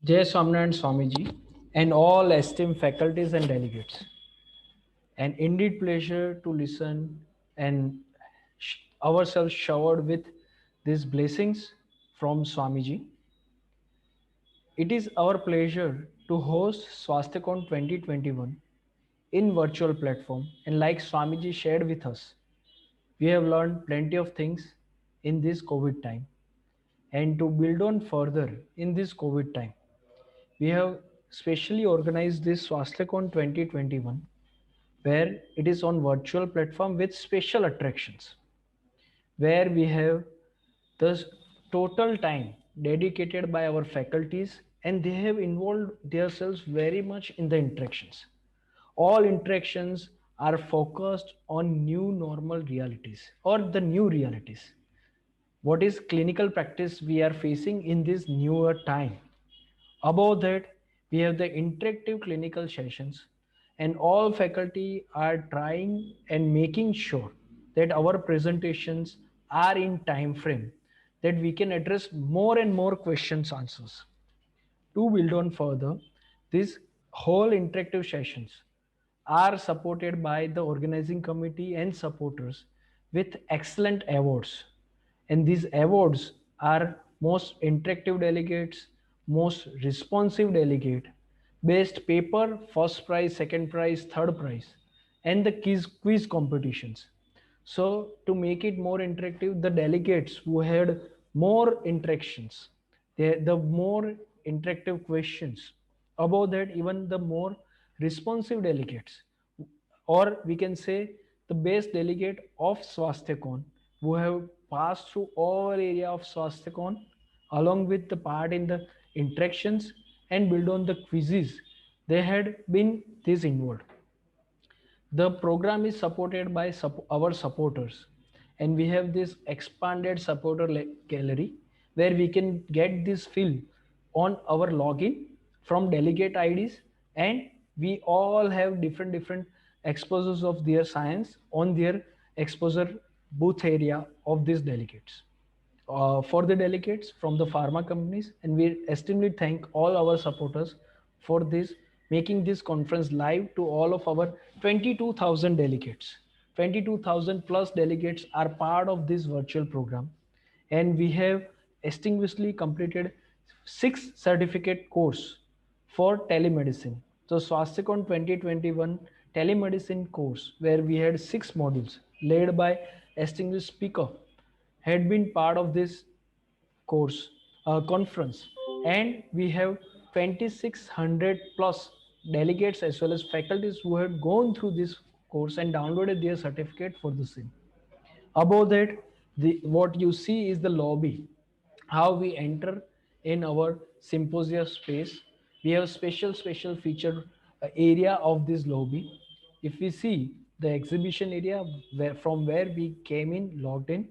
Jai Swaminarayan Swamiji and all esteemed faculties and delegates. An indeed pleasure to listen and ourselves showered with these blessings from Swamiji. It is our pleasure to host Swastikon 2021 in virtual platform, and like Swamiji shared with us, we have learned plenty of things in this COVID time. And to build on further in this COVID time, we have specially organized this Swastikon 2021 where it is on virtual platform with special attractions where we have the total time dedicated by our faculties and they have involved themselves very much in the interactions. All interactions are focused on new normal realities or the new realities. What is clinical practice we are facing in this newer time? Above that, we have the interactive clinical sessions, and all faculty are trying and making sure that our presentations are in time frame, that we can address more and more questions answers. To build on further, these whole interactive sessions are supported by the organizing committee and supporters with excellent awards. And these awards are most interactive delegates, most responsive delegate, best paper, first prize, second prize, third prize, and the quiz competitions. So to make it more interactive, the delegates who had more interactions, the more interactive questions. Above that, even the more responsive delegates, or we can say the best delegate of Swastikon, who have passed through all area of Swastikon, along with the part in the interactions and build on the quizzes. They had been this involved. The program is supported by our supporters, and we have this expanded supporter gallery where we can get this fill on our login from delegate IDs, and we all have different exposures of their science on their exposure booth area of these delegates. For the delegates from the pharma companies, and we extremely thank all our supporters for this making this conference live to all of our 22,000 delegates. 22,000 plus delegates are part of this virtual program, and we have extinguishedly completed 6 certificate course for telemedicine. So Swastikon 2021 telemedicine course where we had 6 modules led by distinguished speaker had been part of this course conference, and we have 2600 plus delegates as well as faculties who had gone through this course and downloaded their certificate for the same. Above that, what you see is the lobby, how we enter in our symposium space. We have special feature area of this lobby. If we see the exhibition area from where we came in logged in,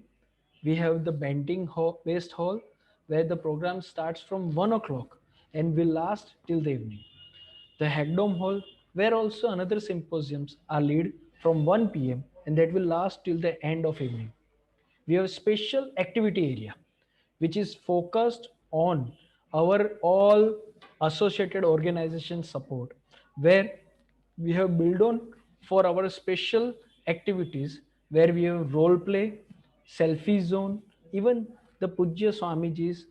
we have the Benting hall, West Hall, where the program starts from 1 o'clock and will last till the evening. The Hagdom Hall, where also another symposiums are led from 1 p.m. and that will last till the end of evening. We have a special activity area, which is focused on our all associated organization support, where we have built on for our special activities where we have role play, selfie zone, even the Pujya Swamiji's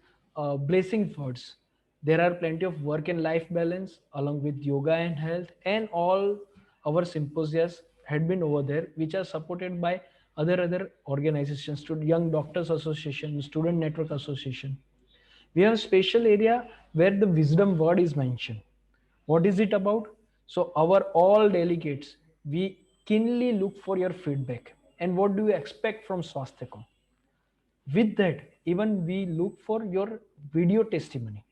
blessing words. There are plenty of work and life balance along with yoga and health, and all our symposias had been over there, which are supported by other organizations, to Young Doctors Association, Student Network Association. We have a special area where the wisdom word is mentioned. What is it about? So our all delegates, we keenly look for your feedback and what do you expect from Swastikon. With that, even we look for your video testimony.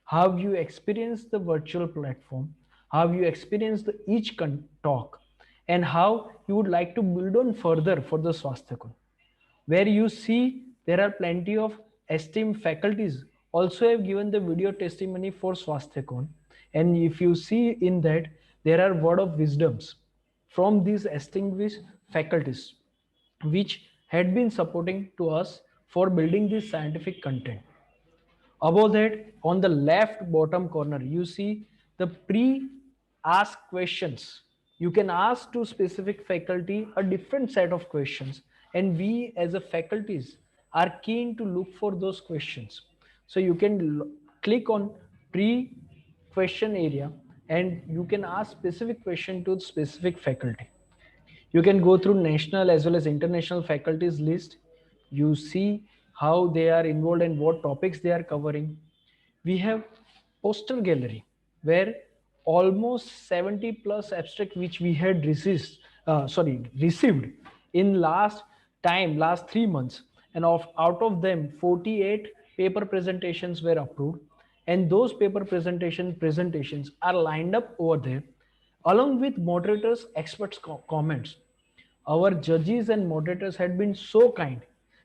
How you experience the virtual platform, how you experience the each talk, and how you would like to build on further for the Swastikon. Where you see there are plenty of esteemed faculties also have given the video testimony for Swastikon, and if you see in that there are word of wisdoms from these distinguished faculties which had been supporting to us for building this scientific content. Above that, on the left bottom corner, you see the pre-ask questions. You can ask to specific faculty a different set of questions, and we as a faculties are keen to look for those questions. So you can click on pre-question area, and you can ask specific question to specific faculty. You can go through national as well as international faculties list. You see how they are involved and what topics they are covering. We have poster gallery where almost 70 plus abstract which we had received in last 3 months, and out of them 48 paper presentations were approved, and those paper presentations are lined up over there along with moderators experts comments. Our judges and moderators had been so kind.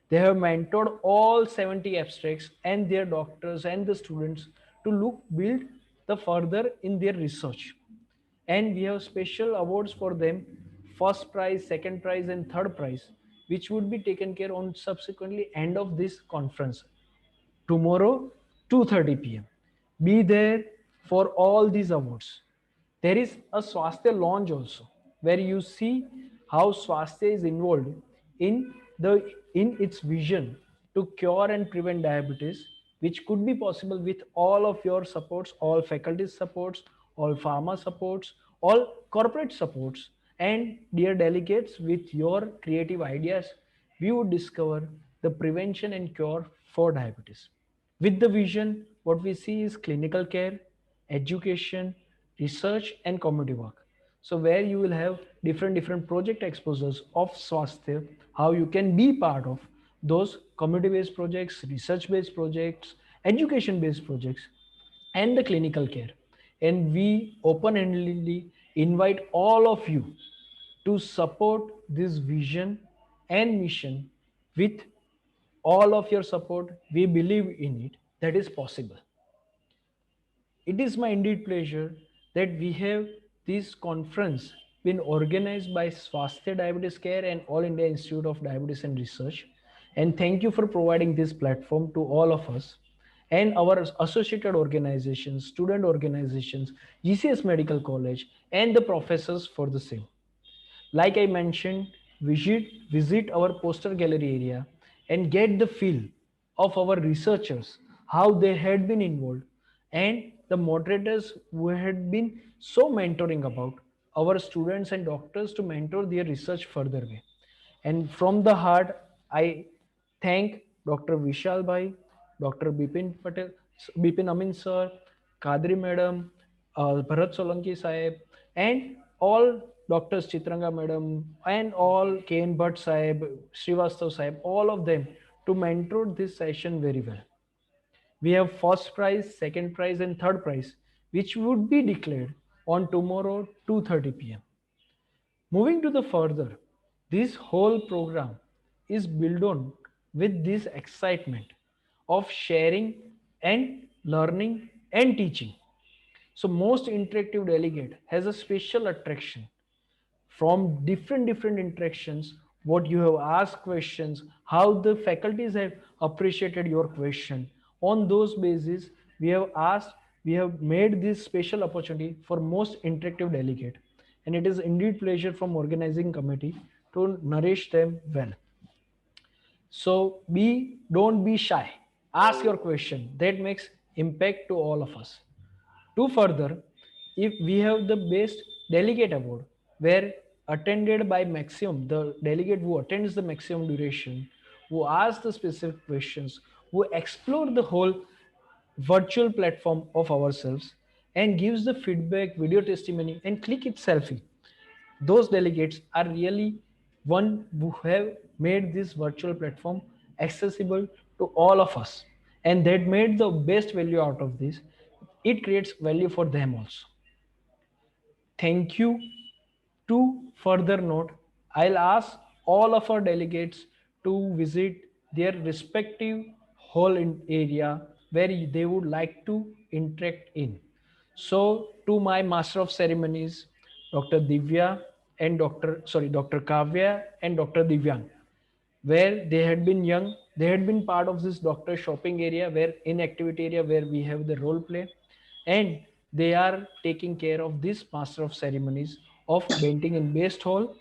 They have mentored all 70 abstracts and their doctors and the students to look build the further in their research. And we have special awards for them, first prize, second prize, and third prize, which would be taken care on subsequently end of this conference. Tomorrow, 2:30 p.m. Be there for all these awards. There is a Swasthya launch also, where you see how Swasthya is involved in its vision to cure and prevent diabetes, which could be possible with all of your supports, all faculty supports, all pharma supports, all corporate supports, and dear delegates, with your creative ideas, we would discover the prevention and cure for diabetes. With the vision, what we see is clinical care, education, research, and community work. So where you will have different project exposures of Swasthya, how you can be part of those community-based projects, research-based projects, education-based projects, and the clinical care. And we open-handedly invite all of you to support this vision and mission with all of your support. We believe in it, that is possible. It is my indeed pleasure that we have this conference been organized by Swasthya Diabetes Care and All India Institute of Diabetes and Research. And thank you for providing this platform to all of us and our associated organizations, student organizations, GCS Medical College, and the professors for the same. Like I mentioned, visit our poster gallery area and get the feel of our researchers, how they had been involved, and the moderators who had been so mentoring about our students and doctors to mentor their research further way. And from the heart, I thank Dr. Vishal Bhai, Dr. Bipin Patel, Bipin Amin sir, Kadri madam, Bharat Solanki sahib, and all doctors Chitranga madam, and all K.N. Bhatt sahib, Srivastav sahib, all of them to mentor this session very well. We have first prize, second prize, and third prize, which would be declared on tomorrow 2:30 p.m. Moving to the further, this whole program is built on with this excitement of sharing and learning and teaching. So most interactive delegate has a special attraction from different interactions, what you have asked questions, how the faculties have appreciated your question. On those basis, we have made this special opportunity for most interactive delegate, and it is indeed pleasure from organizing committee to nourish them well. So don't be shy. Ask your question. That makes impact to all of us. To further, if we have the best delegate award, where attended by maximum, the delegate who attends the maximum duration, who asks the specific questions, who explore the whole virtual platform of ourselves and gives the feedback, video testimony, and click it selfie. Those delegates are really one who have made this virtual platform accessible to all of us, and that made the best value out of this. It creates value for them also. Thank you. To further note, I'll ask all of our delegates to visit their respective hall in area where they would like to interact in. So to my master of ceremonies, Dr. Kavya and Dr. Divyang, where they had been young, they had been part of this doctor shopping area, where in activity area where we have the role play, and they are taking care of this master of ceremonies of Benting and Based Hall.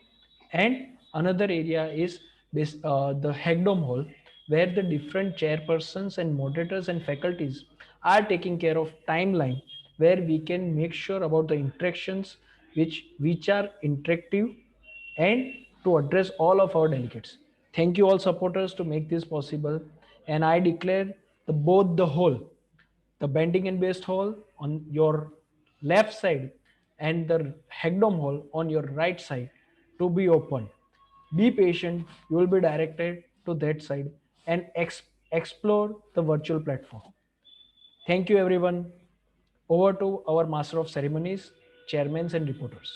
And another area is the Hagdom Hall, where the different chairpersons and moderators and faculties are taking care of timeline, where we can make sure about the interactions which are interactive and to address all of our delegates. Thank you all supporters to make this possible. And I declare both the whole, the Bending and Based hall on your left side and the Hagdom hall on your right side to be open. Be patient, you will be directed to that side and explore the virtual platform. Thank you everyone. Over to our Master of Ceremonies, chairmen and reporters.